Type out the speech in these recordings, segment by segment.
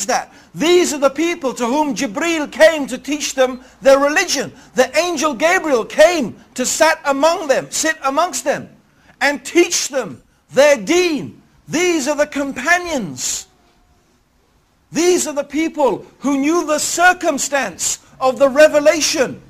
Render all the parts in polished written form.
that. These are the people to whom Jibreel came to teach them their religion. The angel Gabriel came to sit amongst them and teach them their deen. These are the companions. These are the people who knew the circumstance of the revelation.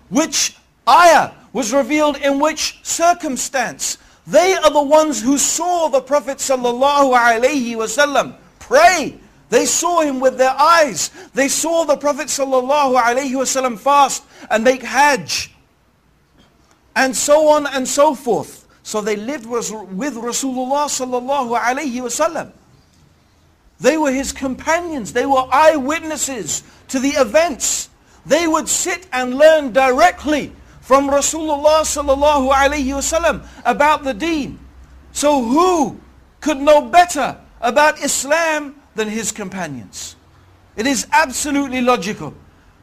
Which ayah was revealed in which circumstance. They are the ones who saw the Prophet sallallahu alaihi wasallam pray. They saw him with their eyes. They saw the Prophet sallallahu alaihi wasallam fast and make hajj. And so on and so forth. So they lived with Rasulullah sallallahu alaihi wasallam. They were his companions. They were eyewitnesses to the events. They would sit and learn directly from Rasulullah sallallahu alaihi wasallam about the deen. So who could know better about Islam than his companions? It is absolutely logical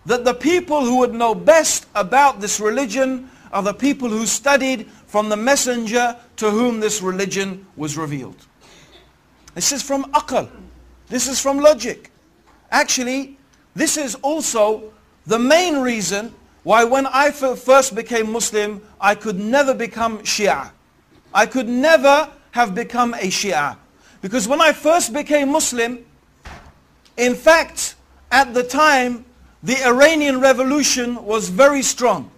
that the people who would know best about this religion are the people who studied from the messenger to whom this religion was revealed. This is from aql. This is from logic. Actually, this is also the main reason why when I first became Muslim, I could never become Shia. I could never have become a Shia. Because when I first became Muslim, in fact, at the time, the Iranian Revolution was very strong.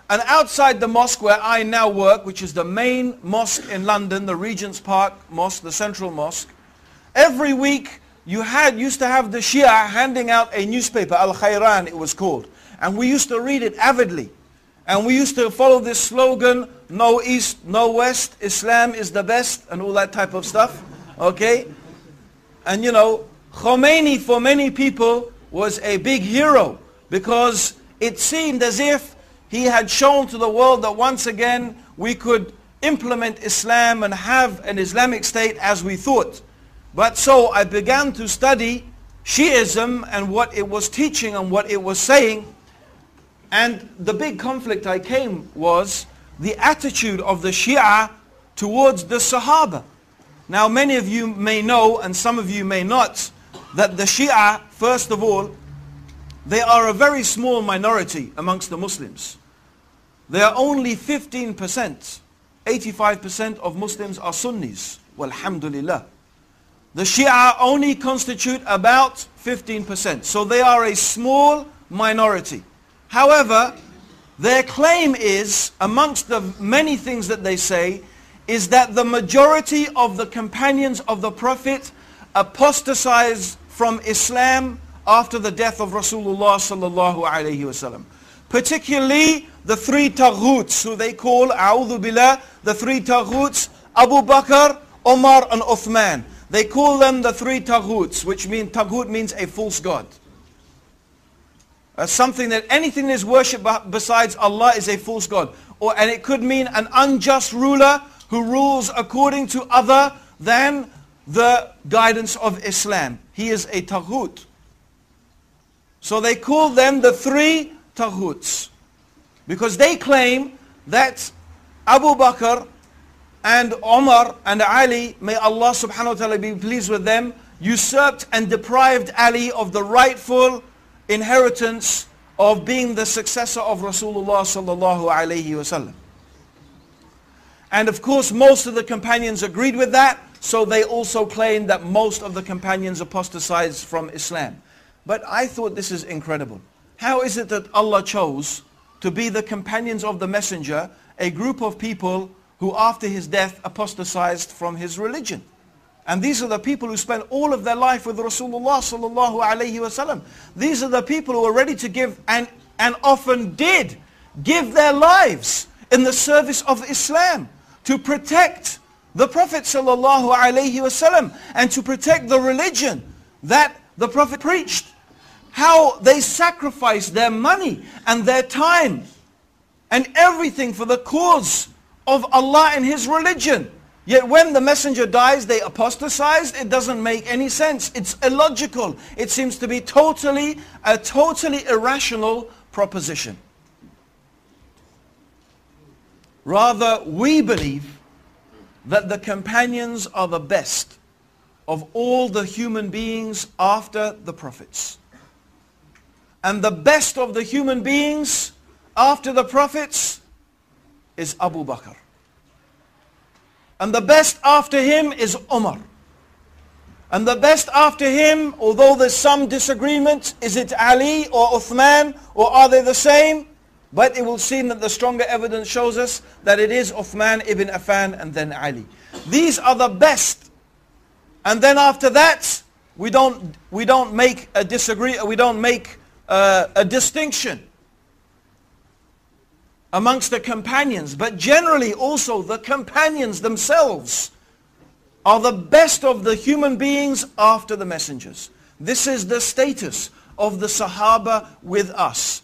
And outside the mosque where I now work, which is the main mosque in London, the Regent's Park Mosque, the Central Mosque, every week you used to have the Shia handing out a newspaper, Al-Khayran it was called. And we used to read it avidly. And we used to follow this slogan, no East, no West, Islam is the best, and all that type of stuff. Okay? And you know, Khomeini for many people was a big hero because it seemed as if he had shown to the world that once again we could implement Islam and have an Islamic state as we thought. But so I began to study Shiism and what it was teaching and what it was saying. And the big conflict I came was the attitude of the Shia towards the Sahaba. Now many of you may know, and some of you may not, that the Shia, first of all, they are a very small minority amongst the Muslims. They are only 15%. 85% of Muslims are Sunnis. Walhamdulillah. The Shia only constitute about 15%. So they are a small minority. However, their claim is, amongst the many things that they say, is that the majority of the companions of the Prophet apostatized from Islam after the death of Rasulullah sallallahu alaihi wasallam. Particularly the three taghuts, who they call, a'udhu billah, the three taghuts, Abu Bakr, Omar and Uthman. They call them the three taghuts, which mean, taghut means a false god. Something that anything that is worshipped besides Allah is a false god. And it could mean an unjust ruler who rules according to other than the guidance of Islam. He is a taghut. So they call them the three taghuts. Because they claim that Abu Bakr and Umar and Ali, may Allah subhanahu wa ta'ala be pleased with them, usurped and deprived Ali of the rightful inheritance of being the successor of Rasulullah sallallahu alayhi wasallam. And of course most of the companions agreed with that, so they also claimed that most of the companions apostatized from Islam. But I thought this is incredible. How is it that Allah chose to be the companions of the messenger, a group of people who after his death apostatized from his religion? And these are the people who spent all of their life with Rasulullah sallallahu alayhi wasallam. These are the people who are ready to give and often did give their lives in the service of Islam to protect the Prophet sallallahu alayhi wasallam and to protect the religion that the Prophet preached. How they sacrificed their money and their time and everything for the cause of Allah and His religion. Yet when the messenger dies, they apostatized. It doesn't make any sense. It's illogical. It seems to be a totally irrational proposition. Rather, we believe that the companions are the best. of all the human beings after the prophets. And the best of the human beings after the prophets is Abu Bakr. And the best after him is Umar. And the best after him, although there's some disagreement, is it Ali or Uthman, or are they the same? But it will seem that the stronger evidence shows us that it is Uthman ibn Affan and then Ali. These are the best. And then after that, we don't make a distinction amongst the companions, but generally also the companions themselves are the best of the human beings after the messengers. This is the status of the Sahaba with us.